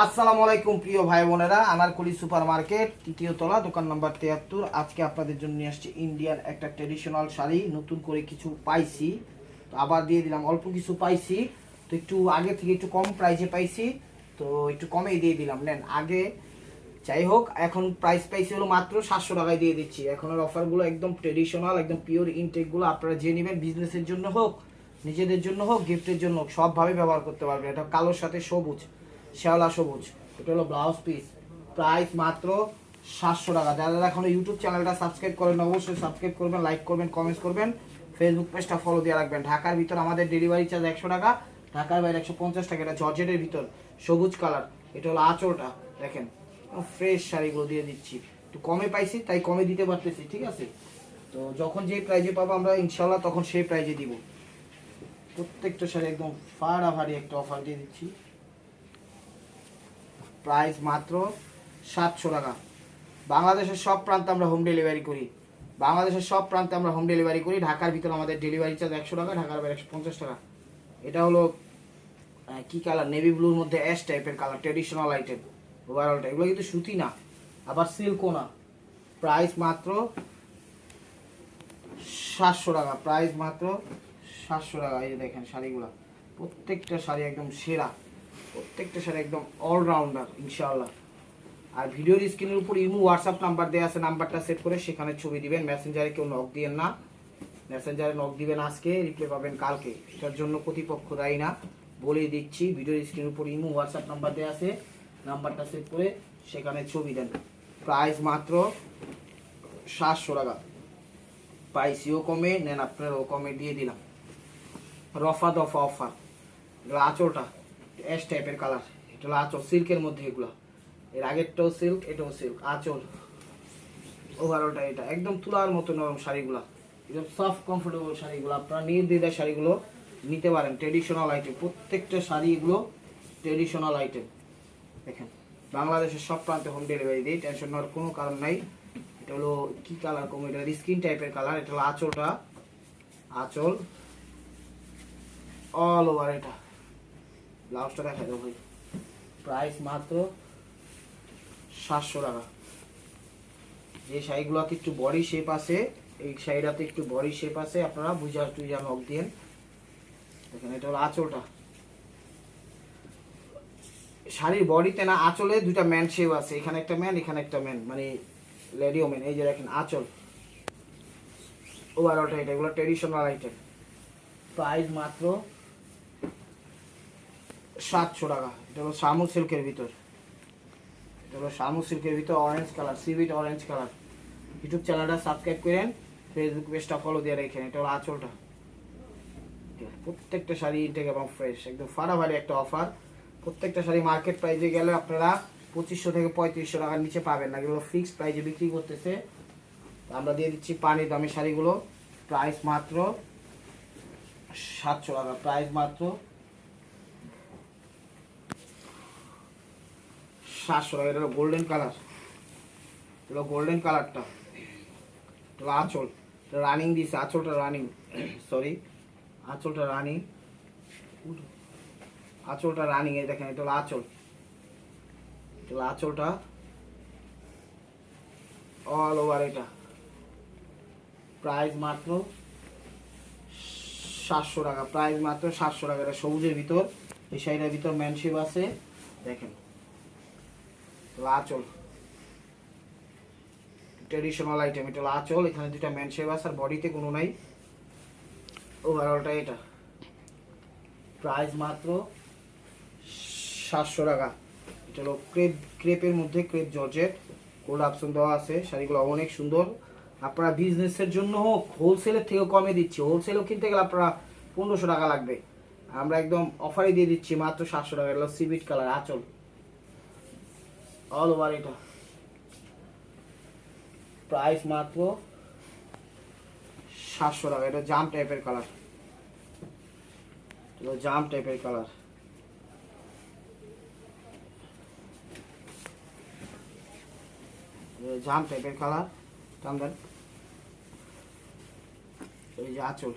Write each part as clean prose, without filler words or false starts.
আসসালামু আলাইকুম প্রিয় ভাই বোনেরা, আনারকুলি সুপার মার্কেট তৃতীয় তলা, দোকান নাম্বার 73। আজকে আপনাদের জন্য নিয়ে আসছি ইন্ডিয়ান একটা ট্রেডিশনাল শাড়ি। নতুন করে কিছু পাইছি, তো আবার দিয়ে দিলাম। অল্প কিছু পাইছি, তো একটু আগে থেকে একটু কম প্রাইসে পাইছি, তো একটু কমেই দিয়ে দিলাম। নেন আগে, যাই হোক, এখন প্রাইস পাইছি হলো মাত্র 700 টাকায় দিয়ে দিচ্ছি। এখনের অফারগুলো একদম ট্রেডিশনাল, একদম পিওর ইনটেকগুলো। আপনারা যে নেবেন, বিজনেসের জন্য হোক, নিজেদের জন্য হোক, গিফটের জন্য হোক, সবভাবে ব্যবহার করতে পারবেন। এটা কালোর সাথে সবুজ, শ্যাওলা সবুজ। এটা হলো ব্লাউজ পিস, প্রাইস মাত্র 700 টাকা। যারা এখন ইউটিউব চ্যানেলটা সাবস্ক্রাইব করেন, অবশ্যই সাবস্ক্রাইব করবেন, লাইক করবেন, কমেন্টস করবেন, ফেসবুক পেজটা ফলো দিয়ে রাখবেন। ঢাকার ভিতর আমাদের ডেলিভারি চার্জ 100 টাকা, ঢাকার বাইরে 150 টাকা। এটা জর্জেটের ভিতর সবুজ কালার। এটা হলো আঁচলটা, দেখেন ফ্রেশ শাড়িগুলো দিয়ে দিচ্ছি। একটু কমে পাইছি তাই কমে দিতে পারতেছি, ঠিক আছে? তো যখন যে প্রাইজে পাবো আমরা ইনশাল্লাহ, তখন সেই প্রাইজে দিব। প্রত্যেকটা শাড়ি একদম ফাড়াফাড়ি একটা অফার দিয়ে দিচ্ছি, প্রাইস মাত্র 700 টাকা। বাংলাদেশের সব প্রান্তে আমরা হোম ডেলিভারি করি, বাংলাদেশের সব প্রান্তে আমরা হোম ডেলিভারি করি। ঢাকার ভিতরে আমাদের ডেলিভারি চার্জ 100 টাকা, ঢাকার বাইরে 150 টাকা। এটা হলো কি কালার, নেভি ব্লুর মধ্যে অ্যাশ টাইপের কালার, ট্রেডিশনাল আইটেম। ওভারঅলটা এগুলো কিন্তু সুতি না, আবার সিল্কও না। প্রাইস মাত্র 700 টাকা, প্রাইস মাত্র 700 টাকা। এই যে দেখেন শাড়িগুলো, প্রত্যেকটা শাড়ি একদম সেরা, প্রত্যেকটা শাড়ি একদম অলরাউন্ডার ইনশাআল্লাহ। আর ভিডিওর স্ক্রিনের উপর ইমো হোয়াটসঅ্যাপ নাম্বার দেওয়া আছে, নাম্বারটা সেট করে সেখানে ছবি দিবেন। মেসেঞ্জারে কেউ নক দিবেন না, মেসেঞ্জারে নক দিবেন আজকে, রিপ্লাই পাবেন কালকে। এটার জন্য প্রতিপক্ষ দায়ী না, বলেই দিচ্ছি। ভিডিওর স্ক্রিনের উপর ইমো হোয়াটসঅ্যাপ নাম্বার দেওয়া আছে, নাম্বারটা সেট করে সেখানে ছবি দেন। প্রাইস মাত্র 700 টাকা। পাইসিও কমে, নেন আপনারাও কমে দিয়ে দিলাম। রফা দফা অফার। এগুলো আঁচলটা অ্যাশ টাইপের কালার, এটা হলো আঁচল, সিল্কের মধ্যে এগুলো। এর আগেরটাও সিল্ক, এটাও সিল্ক, আঁচল ওভারঅলটা। এটা একদম তুলার মতো নরম শাড়িগুলো, একদম সফট কমফোর্টেবল শাড়িগুলো। আপনারা নির্দ্বিধায় শাড়িগুলো নিতে পারেন। ট্রেডিশনাল আইটেম, প্রত্যেকটা শাড়ি এগুলো ট্রেডিশনাল আইটেম। দেখেন বাংলাদেশের সব প্রান্তে হোম ডেলিভারি দিই, টেনশন নেওয়ার কোনো কারণ নাই। এটা হলো কি কালার, কম এটা স্কিন টাইপের কালার। এটা হলো আঁচলটা, আঁচল অল ওভার। এটা ব্লাউজটা দেখা যাবে ভাই, প্রাইস মাত্র 700 টাকা। যে শাড়িগুলোতে একটু বডি শেপ আছে, এই শাড়িটাতে একটু বডি শেপ আছে, আপনারা বুঝা টুইজা নক দিন। দেখেন এটা হলো আঁচলটা, শাড়ির বডিতে না আঁচলে দুইটা ম্যান শেপ আছে, এখানে একটা ম্যান, এখানে একটা ম্যান, মানে লেডি ওমেন। এই যে দেখেন আঁচল ওভারঅলটা। এটা এগুলো ট্রেডিশনাল আইটেম, প্রাইস মাত্র 700 টাকা। এটা হলো শামু সিল্কের ভিতর, এটা হলো শামু সিল্কের ভিতর অরেঞ্জ কালার, সিভিট অরেঞ্জ কালার। ইউটিউব চ্যানেলটা সাবস্ক্রাইব করেন, ফেসবুক পেজটা ফলো দিয়ে রেখেন। এটা হলো আঁচলটা। প্রত্যেকটা শাড়ি ইনটেক এবং ফ্রেশ, একদম ফাড়াফাড়ি একটা অফার। প্রত্যেকটা শাড়ি মার্কেট প্রাইসে গেলে আপনারা 2500 থেকে 3500 টাকার নিচে পাবেন না, এগুলো ফিক্সড প্রাইসে বিক্রি করতেছে। আমরা দিয়ে দিচ্ছি পানি দামি শাড়িগুলো, প্রাইস মাত্র 700 টাকা, প্রাইস মাত্র 700 টাকা। এটা হলো গোল্ডেন কালার, এটা গোল্ডেন কালারটা। এটা আঁচল, এটা রানিং দিয়েছে, আঁচলটা রানিং, সরি আঁচলটা রানিং, আঁচলটা রানিং। এই দেখেন এটা হলো আঁচল, এটা হলো আঁচলটা অল ওভার। এটা প্রাইস মাত্র 700 টাকা, প্রাইস মাত্র 700 টাকা। এটা সবুজের ভিতর, এই শাড়িটার ভিতর ম্যানশিপ আছে, দেখেন আঁচল ট্রেডিশনাল আইটেম। এটা হলো আঁচল, এখানে দুটা ম্যানশিপ আছে, আর বডিতে কোনো নাই। ওভারঅলটা এটা, প্রাইস মাত্র 700 টাকা। এটা হলো ক্রেপের মধ্যে, ক্রেপ জর্জেট, গোল্ড অপশন দেওয়া আছে। শাড়িগুলো অনেক সুন্দর। আপনারা বিজনেসের জন্য হোক, হোলসেলের থেকেও কমে দিচ্ছি। হোলসেলও কিনতে গেলে আপনারা 1500 টাকা লাগবে, আমরা একদম অফারে দিয়ে দিচ্ছি মাত্র 700 টাকা। এটা সিভিট কালার, আঁচল অল ওভার। এটা প্রাইস মাত্র 700 টাকা। এটা জাম টাইপের কালার, এটা জাম টাইপের কালার, জাম টাইপের কালার। টান্দার এই যে আঁচল,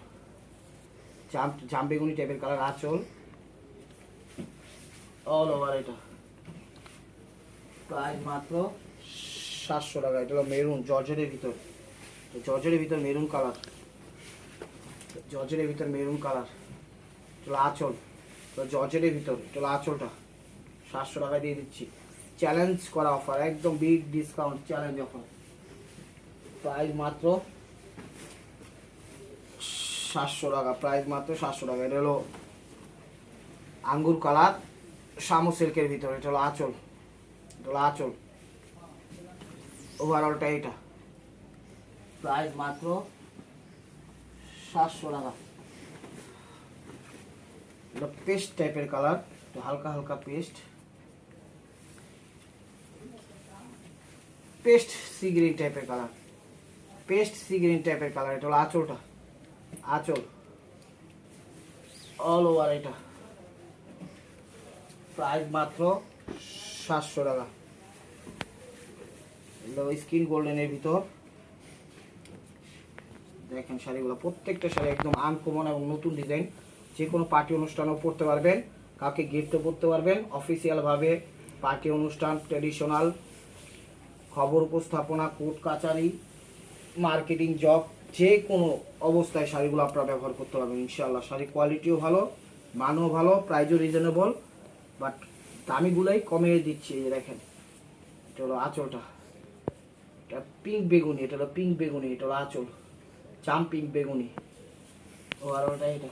জাম বেগুনি টাইপের কালার, আঁচল অল ওভার। এটা প্রাইস মাত্র 700 টাকা। এটা হলো মেরুন জর্জেটের ভিতর, জর্জেটের ভিতর মেরুন কালার, জর্জেটের ভিতর মেরুন কালার। এটা আঁচল, তো জর্জেটের ভিতর এটা আঁচলটা 700 টাকা দিয়ে দিচ্ছি। চ্যালেঞ্জ করা অফার, একদম big discount challenge offer. Price মাত্র 700 টাকা, প্রাইস মাত্র 700 টাকা। এটা হলো আঙ্গুর কালার শামু সিল্কের ভিতর, এটা হলো আঁচল, এটা হলো আঁচল। ওভারঅলটা এটা, প্রাইস মাত্র 700 টাকা। এটা পেস্ট টাইপের কালার, হালকা হালকা পেস্ট, পেস্ট সি গ্রিন টাইপের কালার, পেস্ট সি গ্রিন টাইপের কালার। এটা হলো আঁচলটা, আঁচল অল ওভার। এটা প্রাইস মাত্র 700 টাকা। এগুলো স্কিন গোল্ডেনের ভিতর দেখেন শাড়িগুলো, প্রত্যেকটা শাড়ি একদম আনকমন এবং নতুন ডিজাইন। যে কোনো পার্টি অনুষ্ঠানেও পরতে পারবেন, কাউকে গিফটও করতে পারবেন। অফিসিয়ালভাবে পার্টি অনুষ্ঠান, ট্রেডিশনাল, খবর উপস্থাপনা, কোর্ট কাচারি, মার্কেটিং, জব, যে কোনো অবস্থায় শাড়িগুলো আপনারা ব্যবহার করতে পারবেন ইনশাআল্লাহ। শাড়ির কোয়ালিটিও ভালো, মানও ভালো, প্রাইসও রিজনেবল, বাট দামিগুলোই কমিয়ে দিচ্ছি। এই যে দেখেন, এটা হলো আঁচলটা, এটা পিঙ্ক বেগুনি, এটা হলো পিঙ্ক বেগুনি, এটা হলো আঁচল জাম পিঙ্ক বেগুনি। ওভারঅলটা এটা,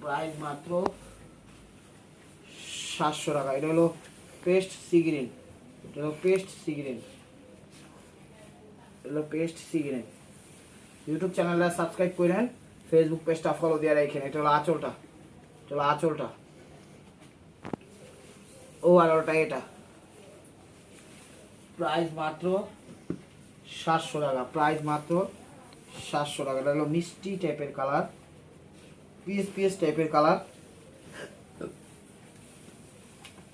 প্রাইস মাত্র 700 টাকা। এটা হলো পেস্ট সি গ্রিন, এটা হলো পেস্ট সি গ্রিন, এটা হলো পেস্ট সি গ্রিন। ইউটিউব চ্যানেলটা সাবস্ক্রাইব করেন, ফেসবুক পেজটা ফলো দিয়ে রাখেন। এটা হলো আঁচলটা, এটা হলো আঁচলটা। ওভারঅলটা এটা, প্রাইস মাত্র 700 টাকা, প্রাইস মাত্র 700 টাকা। এটা হলো মিষ্টি টাইপের কালার, পিএস পিএস টাইপের কালার,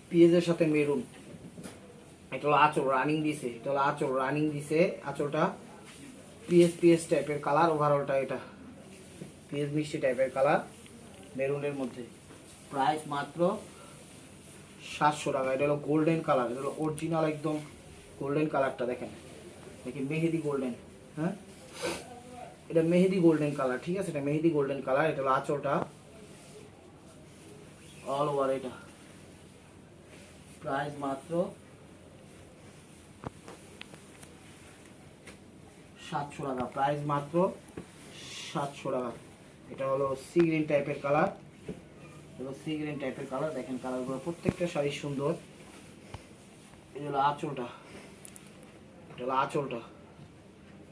পিএসের সাথে মেরুন। এটা হলো আঁচল রানিং দিছে, এটা হলো আঁচল রানিং দিছে, আঁচলটা পিএস পিএস টাইপের কালার। ওভারঅলটা এটা পিএস মিষ্টি টাইপের কালার মেরুনের মধ্যে। প্রাইস মাত্র 700 টাকা। এটা হলো গোল্ডেন কালার, এটা হলো অরিজিনাল একদম গোল্ডেন কালারটা দেখেন, দেখি মেহেদি গোল্ডেন। হ্যাঁ, এটা মেহেদি গোল্ডেন কালার, ঠিক আছে, এটা মেহেদি গোল্ডেন কালার। এটা হলো আঁচলটা অল ওভার। এটা প্রাইস মাত্র 700 টাকা, প্রাইস মাত্র 700 টাকা। এটা হলো সি গ্রিন টাইপের কালার, হলো সি গ্রিন টাইপের কালার। দেখেন কালারগুলো প্রত্যেকটা শাড়ি সুন্দর। এটা হলো আঁচলটা, এটা হলো আঁচলটা।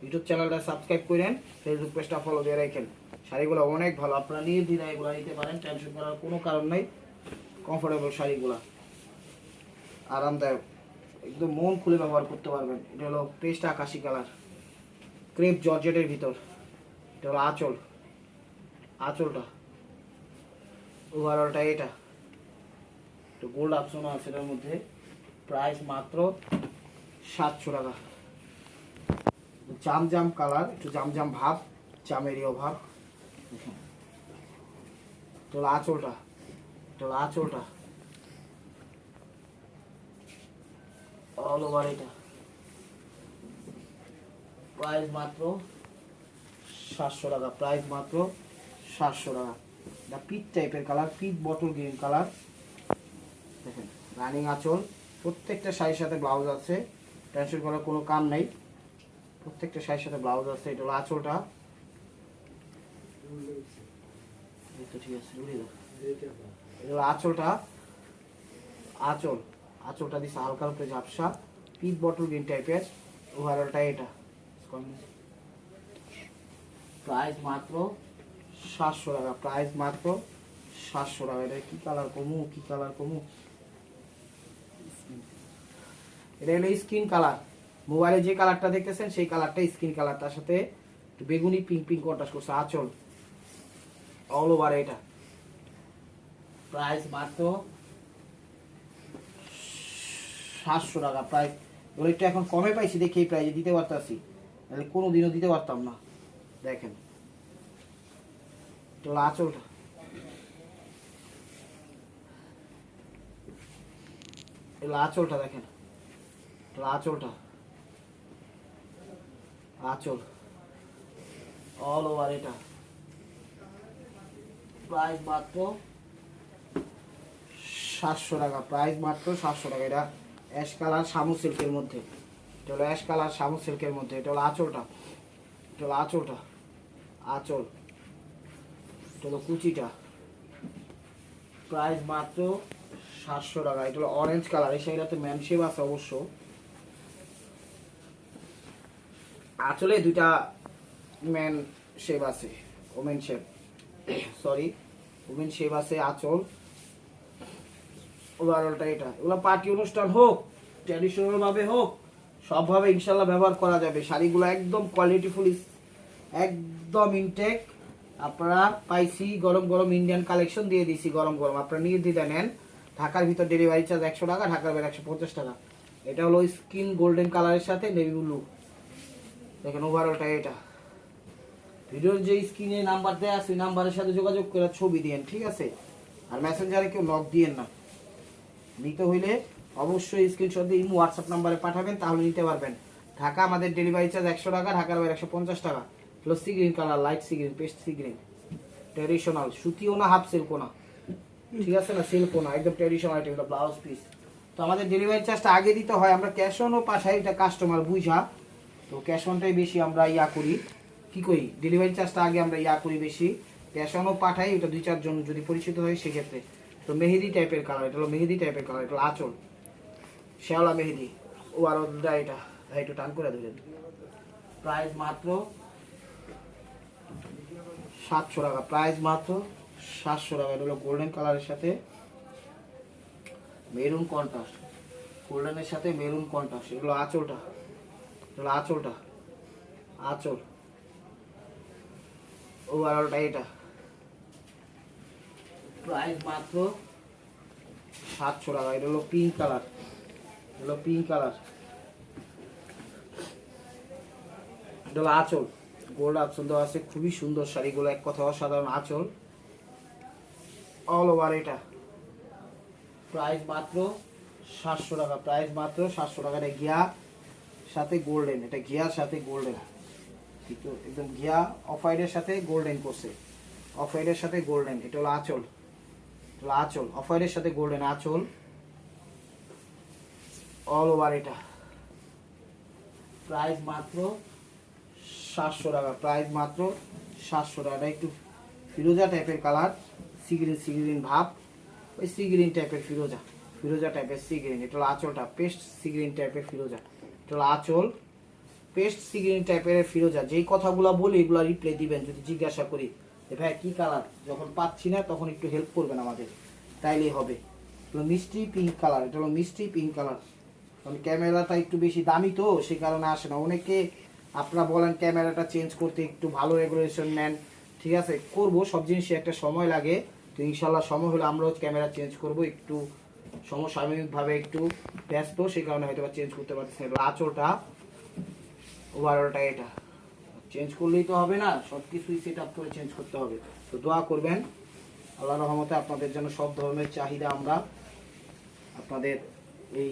ইউটিউব চ্যানেলটা সাবস্ক্রাইব করেন, ফেসবুক পেজটা ফলো দিয়ে রাখেন। শাড়িগুলো অনেক ভালো, আপনারা নির্দ্বিধায় এগুলো নিতে পারেন, টেনশন করার কোনো কারণ নাই। কমফোর্টেবল শাড়িগুলো, আরামদায়ক, একদম মন খুলে ব্যবহার করতে পারবেন। এটা হলো পেস্ট আকাশি কালার, ক্রেপ জর্জেটের ভিতর। এটা হলো আঁচল, আঁচলটা। ওভারঅলটা এটা, একটু গোল্ড অপশনও আছে এটার মধ্যে। প্রাইস মাত্র 700 টাকা। জাম জাম কালার, একটু জাম জাম ভাব, জামেরই অভাব। এটা হলো আঁচলটা, এটা হলো আঁচলটা অল ওভার। এটা প্রাইস মাত্র 700 টাকা, প্রাইস মাত্র 700 টাকা। এটা পিচ টাইপের colour, peach bottle green colour. দেখেন রানিং আঁচল, প্রত্যেকটা শাড়ির সাথে ব্লাউজ আছে, টেনশন করার কোনো কাম নাই, প্রত্যেকটা শাড়ির সাথে ব্লাউজ আছে। এটা হলো আঁচলটা, ঠিক আছে, এটা হলো আঁচলটা, আঁচল, আঁচলটা দিচ্ছে হালকা উপরে ঝাপসা, পিচ বটল গ্রিন টাইপের। ওভারঅলটা এটা, প্রাইস মাত্র 700 টাকা, প্রাইস মাত্র 700 টাকা। এটা কি কালার কমু, কি কালার কমু, এটা হলো স্কিন কালার। মোবাইলে যে কালারটা দেখতেছেন সেই কালারটা স্কিন কালার, তার সাথে বেগুনি পিঙ্ক পিঙ্ক কন্ট্রাস্ট করছে। আঁচল অল ওভার। এটা প্রাইস মাত্র 700 টাকা। প্রাইস ওইটা এখন কমে পাইছি দেখে এই প্রাইসে দিতে পারতাছি, তাহলে কোনোদিনও দিতে পারতাম না। দেখেন এটা হলো আঁচলটা, এটা আঁচলটা দেখেন, এটা আঁচলটা, আঁচল অল ওভার। এটা প্রাইস মাত্র 700 টাকা, প্রাইস মাত্র 700 টাকা। এটা অ্যাশ কালার শামু সিল্কের মধ্যে, এটা হলো অ্যাশ কালার শামু সিল্কের মধ্যে। এটা হলো আঁচলটা, এটা হলো আঁচলটা, আঁচল, এটা হলো কুচিটা, প্রাইস মাত্র 700 টাকা। এটা হলো অরেঞ্জ কালার, এই শাড়িটাতে ম্যান শেপ আছে অবশ্য। আঁচলে দুইটা ম্যান শেপ আছে, women shape, sorry women shape আছে আঁচল। ওভারঅলটা এটা, এগুলো পার্টি অনুষ্ঠান হোক, ট্র্যাডিশনাল ভাবে হোক, সবভাবে ইনশাল্লাহ ব্যবহার করা যাবে। শাড়িগুলো একদম কোয়ালিটিফুল, একদম ইনটেক। আপনারা পাইছি গরম গরম ইন্ডিয়ান কালেকশন দিয়ে দিছি গরম গরম, আপনারা নির্দ্বিধায় নেন। ঢাকার ভিতর ডেলিভারি চার্জ 100 টাকা, ঢাকার বাইরে 150 টাকা। এটা হলো স্কিন গোল্ডেন কালারের সাথে নেভি ব্লু, দেখেন ওভারঅলটা এটা। ভিডিওর যে স্ক্রিনে নাম্বার দেওয়া আছে ওই নাম্বারের সাথে যোগাযোগ করে ছবি দিয়েন, ঠিক আছে? আর মেসেঞ্জারে কেউ নক দিয়েন না, নিতে হইলে অবশ্যই স্ক্রিনশট দিয়ে হোয়াটসঅ্যাপ নাম্বারে পাঠাবেন, তাহলে নিতে পারবেন। ঢাকা আমাদের ডেলিভারি চার্জ 100 টাকা, ঢাকার বাইরে 150 টাকা। হলো sea green colour, light sea green, paste sea green, traditional, সুতিও না হাফ সিল্কও না, ঠিক আছে না, সিল্কও না, একদম ট্র্যাডিশনাল আইটেম। এটা ব্লাউজ পিস। তো আমাদের ডেলিভারি চার্জটা আগে দিতে হয়, আমরা ক্যাশ অনও পাঠাই, এটা কাস্টমার বুঝা। তো ক্যাশ অনটাই বেশি আমরা করি, কি করি, ডেলিভারি চার্জটা আগে আমরা করি বেশি, ক্যাশ অনও পাঠাই। এটা 2-4 জন যদি পরিচিত হয় সেক্ষেত্রে। তো মেহেদি টাইপের কালার, এটা হলো মেহেদি টাইপের কালার, এটা হলো আঁচল শ্যাওলা মেহেদি। ও আর এটা একটু টান করে দিলেন। প্রাইস মাত্র 700 টাকা, প্রাইস মাত্র 700 টাকা। এটা হলো গোল্ডেন কালারের সাথে মেরুন কন্ট্রাস্ট, গোল্ডেনের সাথে মেরুন কন্ট্রাস্ট। এগুলো আঁচলটা, এগুলো আঁচলটা, আঁচল ওভারঅলটা এটা। প্রাইস মাত্র 700 টাকা। এটা হলো পিঙ্ক কালার, এটা হলো পিঙ্ক কালার, এটা হলো আঁচল, গোল্ড আঁচল দেওয়া আছে, খুবই সুন্দর শাড়িগুলো, এক কথা অসাধারণ আঁচল অল ওভার। এটা প্রাইস মাত্র 700 টাকা, প্রাইস মাত্র 700 টাকা। এটা ঘিয়া সাথে গোল্ডেন, এটা ঘিয়ার সাথে গোল্ডেন, একদম ঘিয়া অফ হোয়াইটের সাথে গোল্ডেন করছে, অফ হোয়াইটের সাথে গোল্ডেন। এটা হলো আঁচল, এটা হলো আঁচল, অফ হোয়াইটের সাথে গোল্ডেন আঁচল অল ওভার। এটা প্রাইস মাত্র 700 টাকা, প্রাইস মাত্র 700 টাকা। এটা একটু ফিরোজা টাইপের কালার, সিগ্রিন সিগ্রিন ভাব, ওই সিগ্রিন টাইপের ফিরোজা, ফিরোজা টাইপের সিগ্রিন। এটা হলো আঁচলটা, পেস্ট সিগ্রিন টাইপের ফিরোজা। এটা হলো আঁচল, পেস্ট সিগ্রিন টাইপের ফিরোজা। যেই কথাগুলো বলি এগুলো রিপ্লাই দিবেন যদি জিজ্ঞাসা করি যে ভাই কি কালার, যখন পাচ্ছি না তখন একটু হেল্প করবেন আমাদের, তাইলেই হবে। এটা মিষ্টি পিঙ্ক কালার, এটা হলো মিষ্টি পিঙ্ক কালার। কারণ ক্যামেরাটা একটু বেশি দামি তো সেই কারণে আসে না। অনেকে আপনারা বলেন ক্যামেরাটা চেঞ্জ করতে একটু ভালো রেগুলেশন নেন, ঠিক আছে, করবো, সব জিনিসই একটা সময় লাগে। তো ইনশাল্লাহ সময় হলে আমরাও ক্যামেরা চেঞ্জ করব, একটু সমসাময়িকভাবে একটু ব্যস্ত, সেই কারণে হয়তো চেঞ্জ করতে পারতেছি না। আঁচলটা ওভারঅলটা এটা চেঞ্জ করলেই তো হবে না, সব কিছুই সেট আপ করে চেঞ্জ করতে হবে। তো দোয়া করবেন আল্লাহর রহমতে আপনাদের জন্য সব ধরনের চাহিদা আমরা আপনাদের এই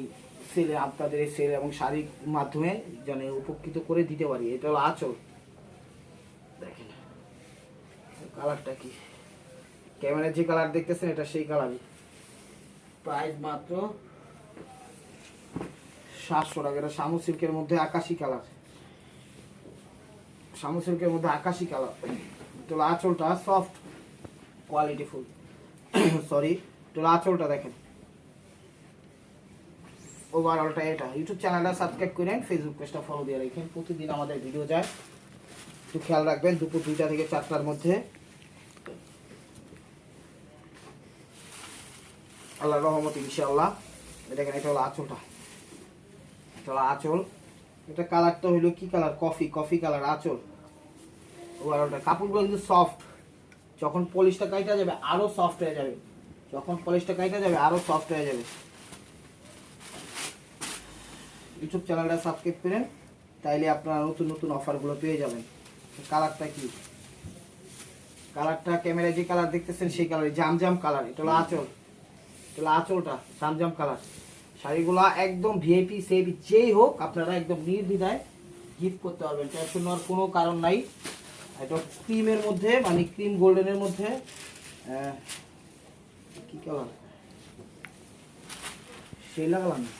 সেলে, আপনাদের এই সেল এবং শাড়ির মাধ্যমে যেন উপকৃত করে দিতে পারি। এটা হলো আঁচল, দেখেন কালারটা কি, ক্যামেরায় যে কালার দেখতেছেন এটা সেই কালারই। প্রাইস মাত্র 700 টাকা। এটা শামু সিল্কের মধ্যে আকাশি কালার, শামু সিল্কের মধ্যে আকাশি কালার। এটা হলো আঁচলটা, সফট কোয়ালিটি ফুল, সরি, এটা হলো আঁচলটা দেখেন ওভারঅলটা এটা। ইউটিউব চ্যানেলটা সাবস্ক্রাইব করেন, ফেসবুক পেজটা ফলো দিয়ে রাখেন, প্রতিদিন আমাদের ভিডিও যায়, একটু খেয়াল রাখবেন। দুপুর 2টা থেকে 4টার মধ্যে। আল্লাহর রহমতে ইনশাআল্লাহ। দেখেন এটা হলো আঁচলটা, এটা হলো আঁচল। এটা কালারটা হইলো কি কালার, কফি, কফি কালার আঁচল ওভারঅলটা। কাপড়গুলো কিন্তু সফট, যখন পলিশটা কাইটা যাবে আরো সফট হয়ে যাবে, যখন পলিশটা কাইটা যাবে আরো সফট হয়ে যাবে। ইউটিউব চ্যানেলটা সাবস্ক্রাইব করেন, তাইলে আপনারা নতুন নতুন অফারগুলো পেয়ে যাবেন। কালারটা কি, কালারটা ক্যামেরায় যে কালার দেখতেছেন সেই কালার, জামজাম কালার। এটা হলো আঁচল, এটা হলো আঁচলটা জামজাম কালার, শাড়িগুলা একদম ভিআইপি সেভি যেই হোক আপনারা একদম নির্দ্বিধায় গিফট করতে পারবেন, টেনশন নেওয়ার কোনো কারণ নাই। এটা ক্রিমের মধ্যে মানে ক্রিম গোল্ডেনের মধ্যে কি কালার শেলা কালার না,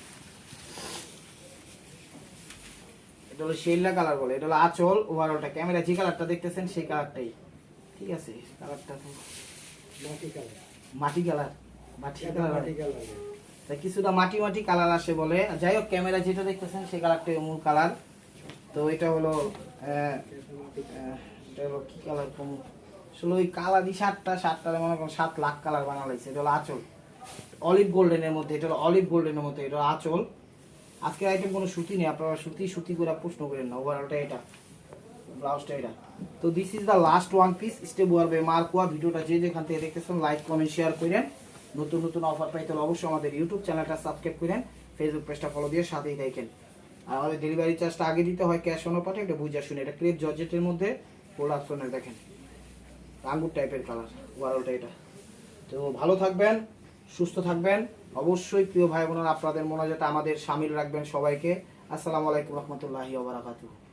এটা হলো শেলা কালার বলে, এটা হলো আঁচল ওভারঅলটা ক্যামেরা যে কালারটা দেখতেছেন সেই কালারটাই, ঠিক আছে। কালারটা তো মাটি কালার, মাটি কালার তাই কিছুটা মাটি মাটি কালার আসে বলে, যাই হোক ক্যামেরা যেটা দেখতেছেন সেই কালারটাই মূল কালার। তো এটা হলো কি কালার কম আসলে ওই কালারই শার্টটার মনে করেন 7 লাখ কালার বানা লাগছে। এটা হলো আঁচল অলিভ গোল্ডেনের মধ্যে, এটা হলো অলিভ গোল্ডেনের মধ্যে, এটা আঁচল। আজকের আইটেম কোনো সুতি নেই, আপনারা সুতি করে প্রশ্ন করেন না। ওভারঅলটা এটা, ব্লাউজটা এটা। তো this is the last one piece step ওয়ারবে মার্কোয়া। ভিডিওটা যে যেখান থেকে দেখতেছেন লাইক কমেন্ট শেয়ার করেন। নতুন নতুন অফার পাইতে হলে অবশ্যই আমাদের ইউটিউব চ্যানেলটা সাবস্ক্রাইব করেন, ফেসবুক পেজটা ফলো দিয়ে সাথেই থাকেন। আর আমাদের ডেলিভারি চার্জটা আগে দিতে হয় ক্যাশ অন পাঠে, এটা বুঝা শুনে। এটা ক্রেপ জর্জেটের মধ্যে প্রোডাকশনের দেখেন আঙ্গুর টাইপের কালার ওভারঅলটা এটা। তো ভালো থাকবেন, সুস্থ থাকবেন। অবশ্যই প্রিয় ভাই বোনেরা আপনাদের মোনাজাতে আমাদের শামিল রাখবেন সবাইকে। আসসালামু আলাইকুম রহমতুল্লাহি ওয়া বারাকাতুহু।